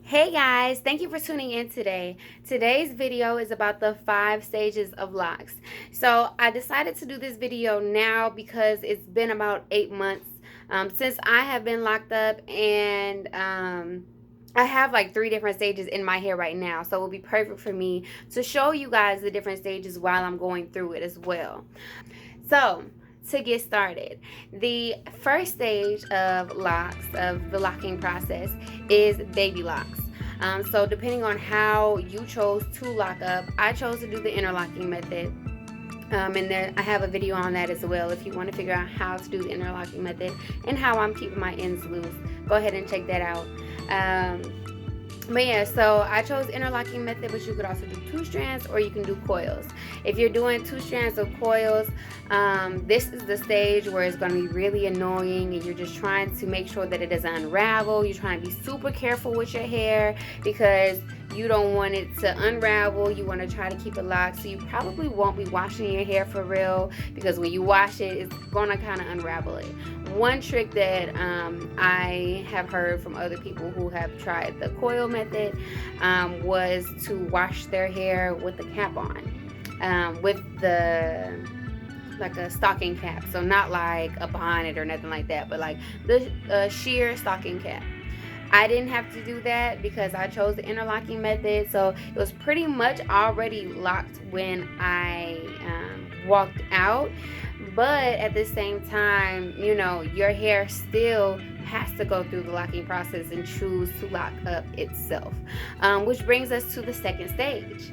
Hey guys, thank you for tuning in today. Today's video is about the 5 stages of locks. So I decided to do this video now because it's been about 8 months since I have been locked up, and I have like 3 different stages in my hair right now. So it will be perfect for me to show you guys the different stages while I'm going through it as well. So to get started, the first stage of locks, of the locking process, is baby locks. So depending on how you chose to lock up, I chose to do the interlocking method. And then I have a video on that as well if you want to figure out how to do the interlocking method and how I'm keeping my ends loose. Go ahead and check that out. But yeah, so I chose interlocking method, but you could also do 2 strands or you can do coils. If you're doing 2 strands of coils, this is the stage where it's going to be really annoying and you're just trying to make sure that it doesn't unravel. You're trying to be super careful with your hair because you don't want it to unravel. You want to try to keep it locked, so you probably won't be washing your hair for real, because when you wash it, it's going to kind of unravel it. One trick that I have heard from other people who have tried the coil method was to wash their hair with the cap on, with the like a stocking cap, so not like a bonnet or nothing like that, but like the sheer stocking cap. I didn't have to do that because I chose the interlocking method, so it was pretty much already locked when I walked out. But at the same time, you know, your hair still has to go through the locking process and choose to lock up itself, which brings us to the second stage.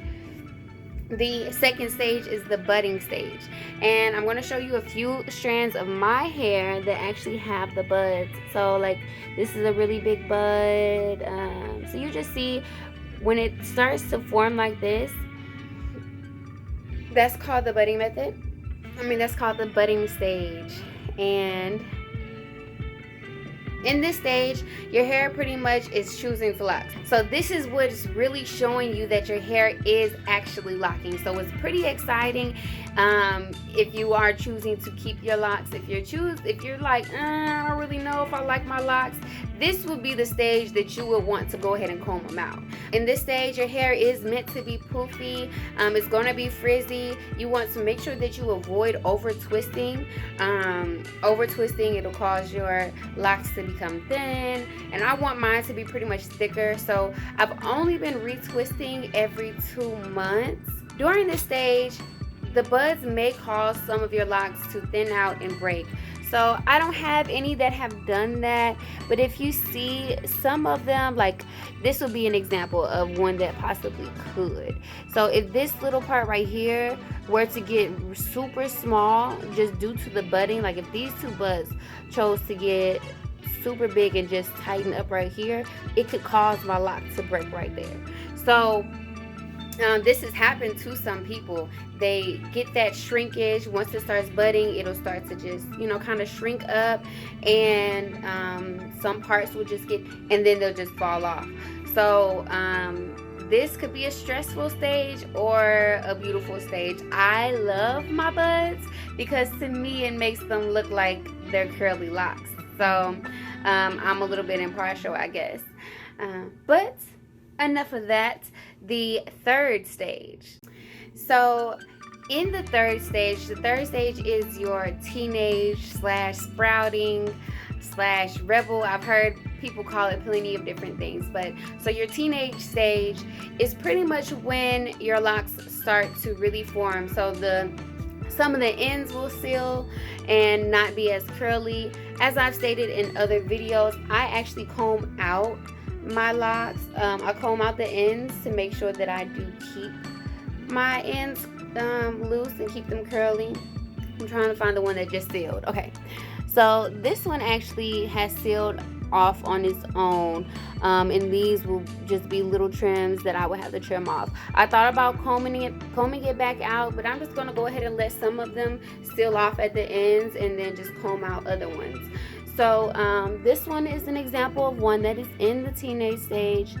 The second stage is the budding stage, and I'm going to show you a few strands of my hair that actually have the buds. So like this is a really big bud, so you just see when it starts to form like this, that's called the budding method. That's called the budding stage. And in this stage, your hair pretty much is choosing to lock. So this is what's really showing you that your hair is actually locking. So it's pretty exciting if you are choosing to keep your locks. If you're like, I don't really know if I like my locks, this would be the stage that you would want to go ahead and comb them out. In this stage, your hair is meant to be poofy. It's going to be frizzy. You want to make sure that you avoid over twisting. Over twisting, it'll cause your locks to become thin, and I want mine to be pretty much thicker, so I've only been retwisting every 2 months. During this stage, the buds may cause some of your locks to thin out and break. So I don't have any that have done that, but if you see some of them, like this would be an example of one that possibly could. So if this little part right here were to get super small just due to the budding, like if these 2 buds chose to get super big and just tighten up right here, it could cause my lock to break right there. So this has happened to some people. They get that shrinkage. Once it starts budding, it'll start to just, kind of shrink up, and some parts will just get, and then they'll just fall off. So this could be a stressful stage or a beautiful stage. I love my buds because to me it makes them look like they're curly locks. So I'm a little bit impartial, I guess. But enough of that. The third stage. So in the third stage is your teenage / sprouting / rebel. I've heard people call it plenty of different things, but so your teenage stage is pretty much when your locks start to really form. So some of the ends will seal and not be as curly. As I've stated in other videos, I actually comb out my locks. I comb out the ends to make sure that I do keep my ends loose and keep them curly. I'm trying to find the one that just sealed. Okay, so this one actually has sealed off on its own, and these will just be little trims that I would have to trim off. I thought about combing it back out, but I'm just going to go ahead and let some of them seal off at the ends and then just comb out other ones. So this one is an example of one that is in the teenage stage.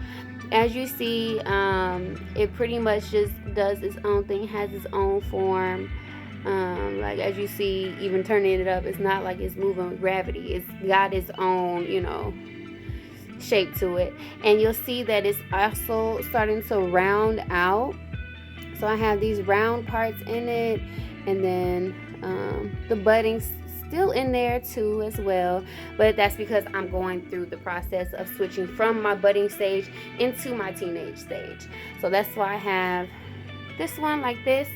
As you see, it pretty much just does its own thing, has its own form. Like as you see, even turning it up, it's not like it's moving with gravity. It's got its own, shape to it, and you'll see that it's also starting to round out. So I have these round parts in it, and then the budding's still in there too as well, but that's because I'm going through the process of switching from my budding stage into my teenage stage. So that's why I have this one like this.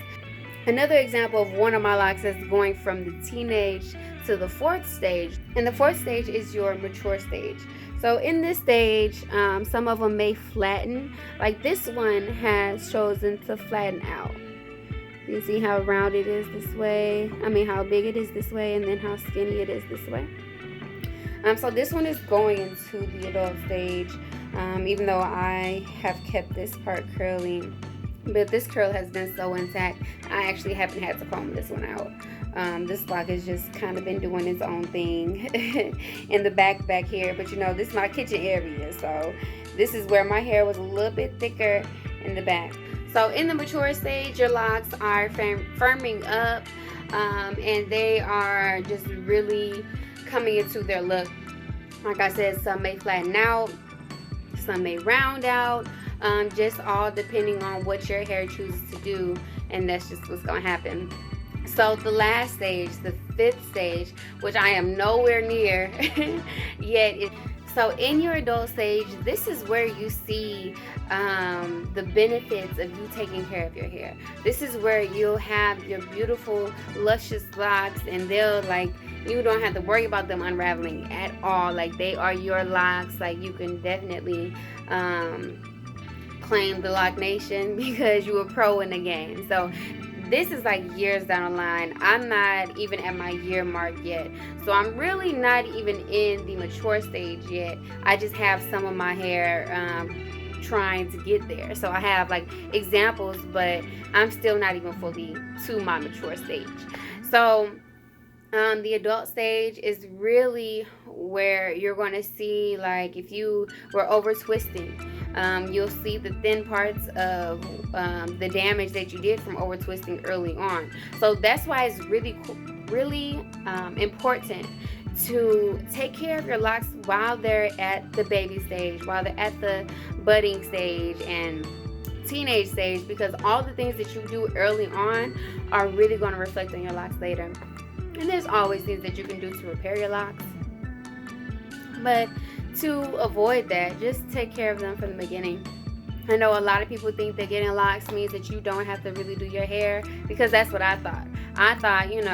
Another example of one of my locks that's going from the teenage to the fourth stage, and the fourth stage is your mature stage. So in this stage, some of them may flatten. Like this one has chosen to flatten out. You see how round it is this way, how big it is this way, and then how skinny it is this way. So this one is going into the adult stage, even though I have kept this part curly, but this curl has been so intact, I actually haven't had to comb this one out. This lock has just kind of been doing its own thing in the back here, but this is my kitchen area, so this is where my hair was a little bit thicker in the back. So in the mature stage, your locks are firming up, and they are just really coming into their look. Like I said, some may flatten out, some may round out, just all depending on what your hair chooses to do, and that's just what's going to happen. So the last stage, the fifth stage, which I am nowhere near yet. So in your adult stage, this is where you see the benefits of you taking care of your hair. This is where you'll have your beautiful, luscious locks, and you don't have to worry about them unraveling at all. Like, they are your locks. Like, you can definitely claim the Loc Nation because you were pro in the game. So this is like years down the line. I'm not even at my year mark yet, so I'm really not even in the mature stage yet. I just have some of my hair trying to get there. So I have like examples, but I'm still not even fully to my mature stage. So the adult stage is really where you're going to see, like, if you were over twisting, you'll see the thin parts of the damage that you did from over twisting early on. So that's why it's really important to take care of your locks while they're at the baby stage, while they're at the budding stage and teenage stage, because all the things that you do early on are really going to reflect on your locks later. And there's always things that you can do to repair your locks, but to avoid that, just take care of them from the beginning. I know a lot of people think that getting locks means that you don't have to really do your hair, because that's what I thought. I thought, I ain't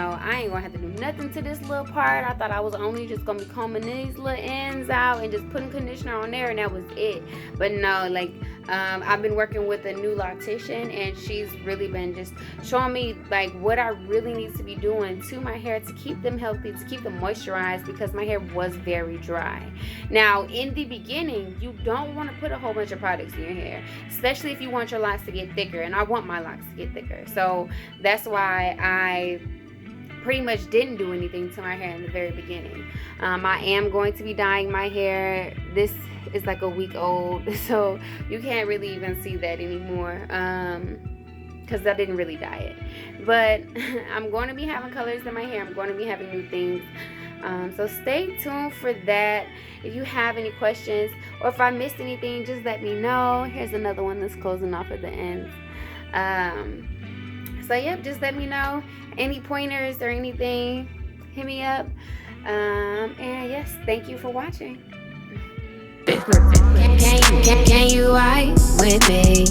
gonna have to do nothing to this little part. I thought I was only just gonna be combing these little ends out and just putting conditioner on there, and that was it. But no, like, I've been working with a new loctician, and she's really been just showing me like what I really need to be doing to my hair to keep them healthy, to keep them moisturized, because my hair was very dry. Now, in the beginning, you don't want to put a whole bunch of products in your hair, especially if you want your locks to get thicker, and I want my locks to get thicker. So that's why I pretty much didn't do anything to my hair in the very beginning. I am going to be dyeing my hair. This is like a week old, so you can't really even see that anymore, because I didn't really dye it. But I'm going to be having colors in my hair. I'm going to be having new things. So stay tuned for that. If you have any questions, or if I missed anything, just let me know. Here's another one that's closing off at the ends. So yep, just let me know. Any pointers or anything, hit me up. And yes, thank you for watching. Can you ride with me?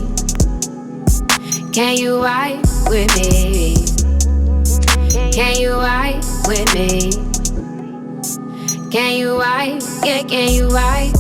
Can you ride with me? Can you ride with me? Can you ride? Yeah, can you ride?